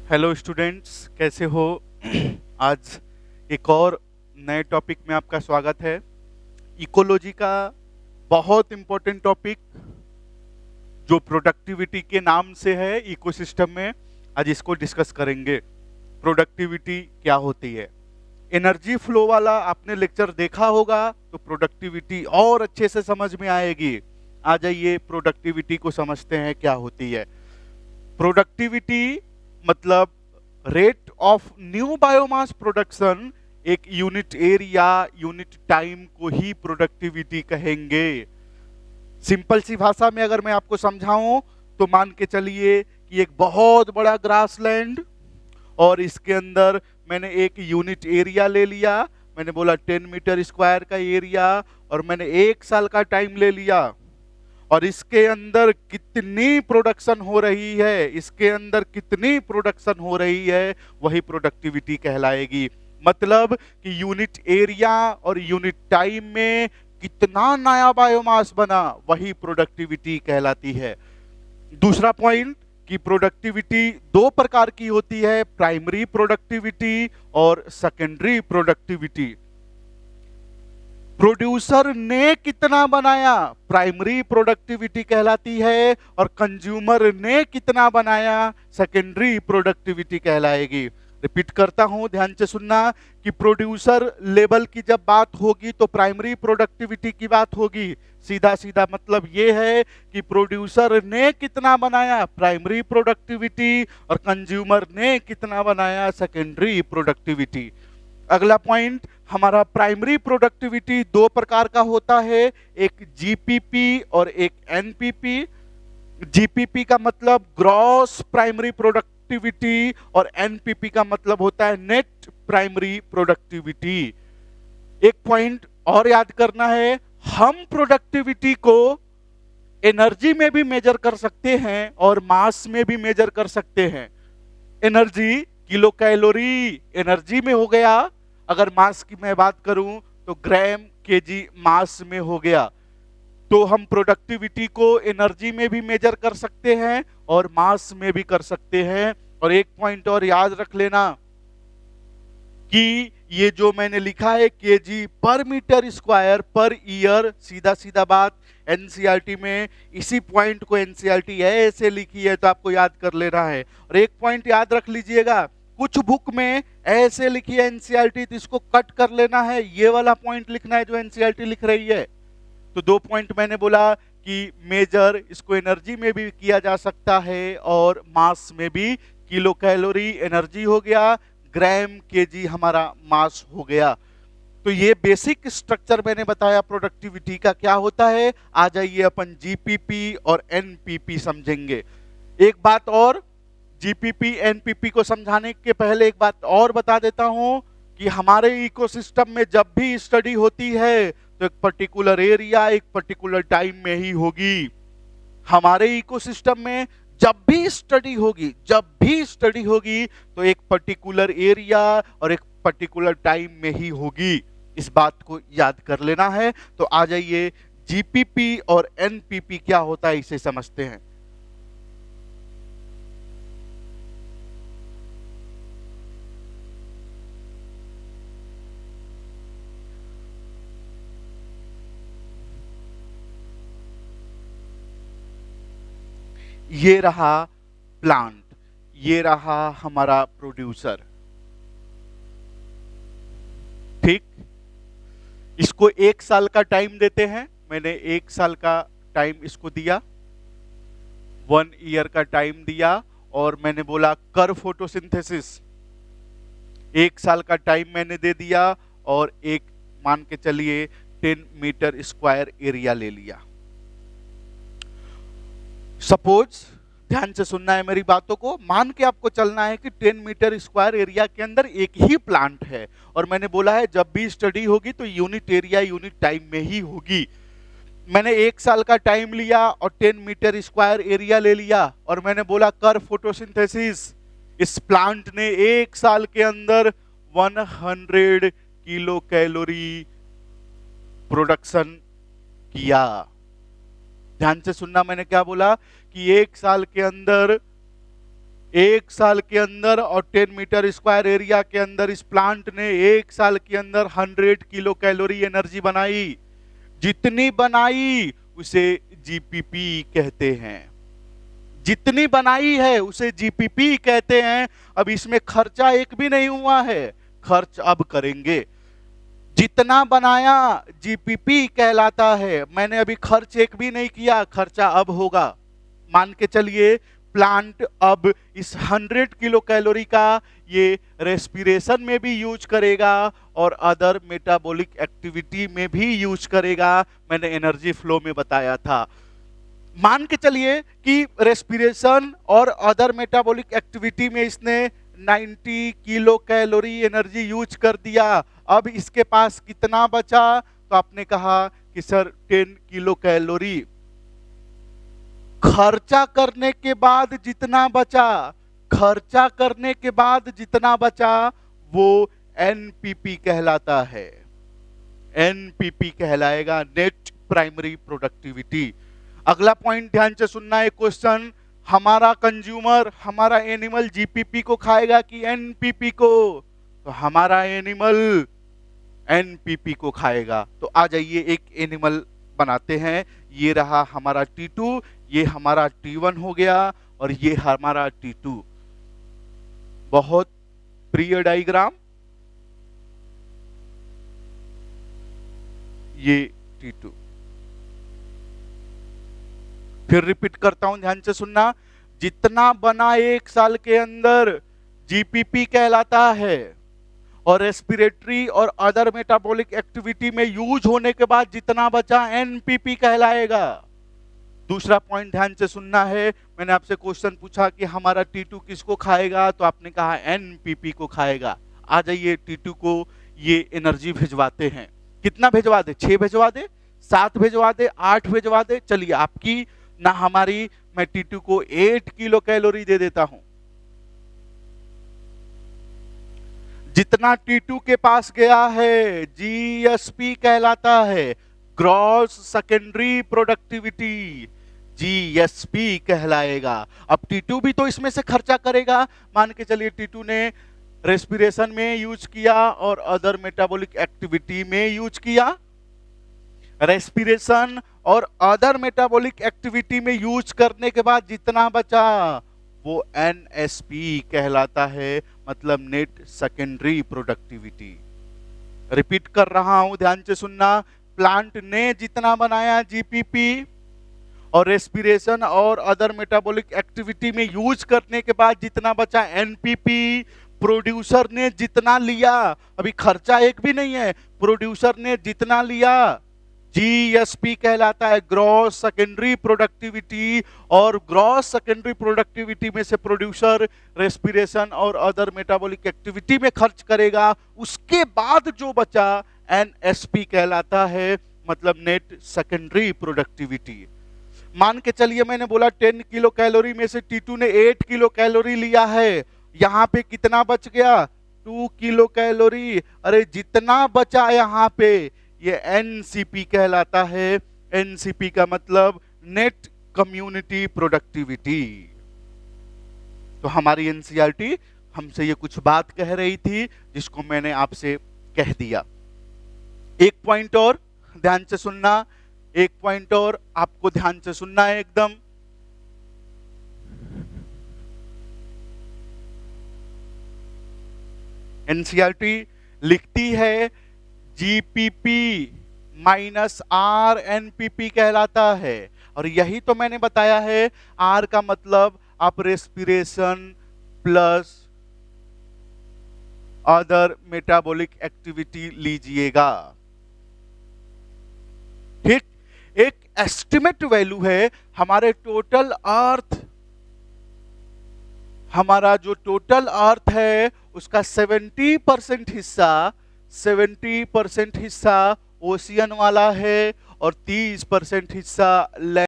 Hello students, कैसे हो? आज एक और नए टॉपिक में आपका स्वागत है। इकोलॉजी का बहुत इम्पोर्टेंट टॉपिक जो प्रोडक्टिविटी के नाम से है इकोसिस्टम में, आज इसको डिस्कस करेंगे। प्रोडक्टिविटी क्या होती है? एनर्जी फ्लो वाला आपने लेक्चर देखा होगा तो प्रोडक्टिविटी और अच्छे से समझ में आएगी। आ जाइए प्रोडक्टिविटी को समझते हैं क्या होती है। प्रोडक्टिविटी मतलब rate of new biomass production. एक यूनिट एरिया, यूनिट टाइम को ही प्रोडक्टिविटी कहेंगे। सिंपल सी भाषा में अगर मैं आपको समझाऊं तो मान के चलिए कि एक बहुत बड़ा ग्रासलैंड और इसके अंदर मैंने एक यूनिट एरिया ले लिया। मैंने बोला 10 मीटर स्क्वायर का एरिया और मैंने 1 साल का टाइम ले लिया। और इसके अंदर कितनी प्रोडक्शन हो रही है, इसके अंदर कितनी प्रोडक्शन हो रही है, वही प्रोडक्टिविटी कहलाएगी। मतलब कि यूनिट एरिया और यूनिट टाइम में कितना नया बायोमास बना, वही प्रोडक्टिविटी कहलाती है। दूसरा पॉइंट कि प्रोडक्टिविटी दो प्रकार की होती है, प्राइमरी प्रोडक्टिविटी और सेकेंडरी प्रोडक्टिविटी। प्रोड्यूसर ने कितना बनाया, प्राइमरी प्रोडक्टिविटी कहलाती है, और कंज्यूमर ने कितना बनाया, सेकेंडरी प्रोडक्टिविटी कहलाएगी। रिपीट करता हूं, ध्यान से सुनना कि प्रोड्यूसर लेवल की जब बात होगी तो प्राइमरी प्रोडक्टिविटी की बात होगी। सीधा सीधा मतलब यह है कि प्रोड्यूसर ने कितना बनाया, प्राइमरी प्रोडक्टिविटी, और कंज्यूमर ने कितना बनाया, सेकेंडरी प्रोडक्टिविटी। अगला पॉइंट, हमारा प्राइमरी प्रोडक्टिविटी दो प्रकार का होता है, एक जीपीपी और एक एनपीपी। जीपीपी का मतलब ग्रॉस प्राइमरी प्रोडक्टिविटी और एनपीपी का मतलब होता है नेट प्राइमरी प्रोडक्टिविटी। एक पॉइंट और याद करना है, हम प्रोडक्टिविटी को एनर्जी में भी मेजर कर सकते हैं और मास में भी मेजर कर सकते हैं। एनर्जी किलो कैलोरी एनर्जी में हो गया, अगर मास की मैं बात करूं तो ग्राम केजी मास में हो गया। तो हम प्रोडक्टिविटी को एनर्जी में भी मेजर कर सकते हैं और मास में भी कर सकते हैं। और एक पॉइंट और याद रख लेना कि ये जो मैंने लिखा है केजी पर मीटर स्क्वायर पर ईयर, सीधा सीधा बात एनसीईआरटी में इसी पॉइंट को एनसीईआरटी ऐसे लिखी है तो आपको याद कर लेना है। और एक पॉइंट याद रख लीजिएगा, कुछ बुक में ऐसे लिखी है एनसीईआरटी तो इसको कट कर लेना है, ये वाला पॉइंट लिखना है जो एनसीईआरटी लिख रही है। तो दो पॉइंट मैंने बोला कि मेजर इसको एनर्जी में भी किया जा सकता है और मास में भी। किलो कैलोरी एनर्जी हो गया, ग्राम केजी हमारा मास हो गया। तो ये बेसिक स्ट्रक्चर मैंने बताया प्रोडक्टिविटी का क्या होता है। आ जाइए अपन जीपीपी और एनपीपी समझेंगे। एक बात और, जीपीपी एनपीपी को समझाने के पहले एक बात और बता देता हूं कि हमारे इकोसिस्टम में जब भी स्टडी होती है तो एक पर्टिकुलर एरिया एक पर्टिकुलर टाइम में ही होगी। हमारे इकोसिस्टम में जब भी स्टडी होगी तो एक पर्टिकुलर एरिया और एक पर्टिकुलर टाइम में ही होगी। इस बात को याद कर लेना है। तो आ जाइए जीपीपी और एनपीपी क्या होता है इसे समझते हैं। ये रहा प्लांट, ये रहा हमारा प्रोड्यूसर, ठीक। इसको 1 साल का टाइम देते हैं, मैंने 1 साल का टाइम इसको दिया, 1 ईयर का टाइम दिया, और मैंने बोला कर फोटोसिंथेसिस। 1 साल का टाइम मैंने दे दिया और एक मान के चलिए 10 मीटर स्क्वायर एरिया ले लिया। सपोज, ध्यान से सुनना है मेरी बातों को, मान के आपको चलना है कि 10 मीटर स्क्वायर एरिया के अंदर एक ही प्लांट है और मैंने बोला है जब भी स्टडी होगी तो यूनिट एरिया यूनिट टाइम में ही होगी। मैंने 1 साल का टाइम लिया और 10 मीटर स्क्वायर एरिया ले लिया और मैंने बोला कर फोटोसिंथेसिस। इस प्लांट ने 1 साल के अंदर 100 किलो कैलोरी प्रोडक्शन किया। ध्यान से सुनना, मैंने क्या बोला कि 1 साल के अंदर 1 साल के अंदर और 10 मीटर स्क्वायर एरिया के अंदर इस प्लांट ने 1 साल के अंदर 100 किलो कैलोरी एनर्जी बनाई। जितनी बनाई उसे जीपीपी कहते हैं। जितनी बनाई है उसे जीपीपी कहते हैं। अब इसमें खर्चा एक भी नहीं हुआ है, खर्च अब करेंगे। जितना बनाया जीपीपी कहलाता है। मैंने अभी खर्च एक भी नहीं किया, खर्चा अब होगा। मान के चलिए प्लांट अब इस 100 किलो कैलोरी का ये रेस्पिरेशन में भी यूज करेगा और अदर मेटाबॉलिक एक्टिविटी में भी यूज करेगा। मैंने एनर्जी फ्लो में बताया था। मान के चलिए कि रेस्पिरेशन और अदर मेटाबॉलिक एक्टिविटी में इसने 90 किलो कैलोरी एनर्जी यूज कर दिया। अब इसके पास कितना बचा? तो आपने कहा कि सर 10 किलो कैलोरी। खर्चा करने के बाद जितना बचा, खर्चा करने के बाद जितना बचा वो एनपीपी कहलाता है। एनपीपी कहलाएगा, नेट प्राइमरी प्रोडक्टिविटी। अगला पॉइंट ध्यान से सुनना है। क्वेश्चन, हमारा कंज्यूमर, हमारा एनिमल जीपीपी को खाएगा कि एनपीपी को? तो हमारा एनिमल एनपीपी को खाएगा। तो आ जाइए एक एनिमल बनाते हैं। ये रहा हमारा T2, ये हमारा T1 हो गया और ये हमारा T2। बहुत प्रिय डायग्राम, ये T2। फिर रिपीट करता हूं, ध्यान से सुनना। जितना बना 1 साल के अंदर जीपीपी कहलाता है और रेस्पिरेटरी और अदर मेटाबॉलिक एक्टिविटी में यूज होने के बाद जितना बचा एनपीपी कहलाएगा। दूसरा पॉइंट ध्यान से सुनना है। मैंने आपसे क्वेश्चन पूछा कि हमारा T2 किसको खाएगा? तो आपने कहा एनपीपी को खाएगा। आ जाइए T2 को ये एनर्जी भिजवाते हैं। कितना भिजवा दे? 6 भिजवा दे, 7 भिजवा दे, 8 भिजवा दे? चलिए आपकी ना हमारी, मैं T2 को 8 किलो कैलोरी दे देता हूं। जितना T2 के पास गया है जीएसपी कहलाता है, ग्रॉस सेकेंडरी प्रोडक्टिविटी, जीएसपी कहलाएगा। अब T2 भी तो इसमें से खर्चा करेगा। मान के चलिए T2 ने रेस्पिरेशन में यूज किया और अदर मेटाबॉलिक एक्टिविटी में यूज किया। रेस्पिरेशन और अदर मेटाबॉलिक एक्टिविटी में यूज करने के बाद जितना बचा वो एनएसपी कहलाता है, मतलब नेट सेकेंडरी प्रोडक्टिविटी। रिपीट कर रहा हूं, ध्यान से सुनना। प्लांट ने जितना बनाया जीपीपी और रेस्पिरेशन और अदर मेटाबॉलिक एक्टिविटी में यूज करने के बाद जितना बचा एनपीपी। प्रोड्यूसर ने जितना लिया, अभी खर्चा एक भी नहीं है, प्रोड्यूसर ने जितना लिया जीएसपी कहलाता है, ग्रॉस सेकेंडरी प्रोडक्टिविटी। और ग्रॉस सेकेंडरी प्रोडक्टिविटी में से प्रोड्यूसर रेस्पिरेशन और अदर मेटाबॉलिक एक्टिविटी में खर्च करेगा। उसके बाद जो बचा एनएसपी कहलाता है, मतलब नेट सेकेंडरी प्रोडक्टिविटी। मान के चलिए मैंने बोला 10 किलो कैलोरी में से T2 ने 8 किलो कैलोरी लिया है। यहां पे कितना बच गया? 2 किलो कैलोरी। अरे जितना बचा यहां पे ये एनसीपी कहलाता है। एनसीपी का मतलब नेट कम्युनिटी प्रोडक्टिविटी। तो हमारी एनसीईआरटी हमसे ये कुछ बात कह रही थी जिसको मैंने आपसे कह दिया। एक पॉइंट और ध्यान से सुनना, एक पॉइंट और आपको ध्यान से सुनना है एकदम। एनसीईआरटी लिखती है जीपीपी माइनस आर एनपीपी कहलाता है। और यही तो मैंने बताया है, आर का मतलब आप respiration plus other metabolic activity लीजिएगा। ठीक, एक एस्टिमेट वैल्यू है हमारे टोटल अर्थ, हमारा जो टोटल अर्थ है उसका 70% हिस्सा ओशियन वाला है और 30% हिस्सा लैंड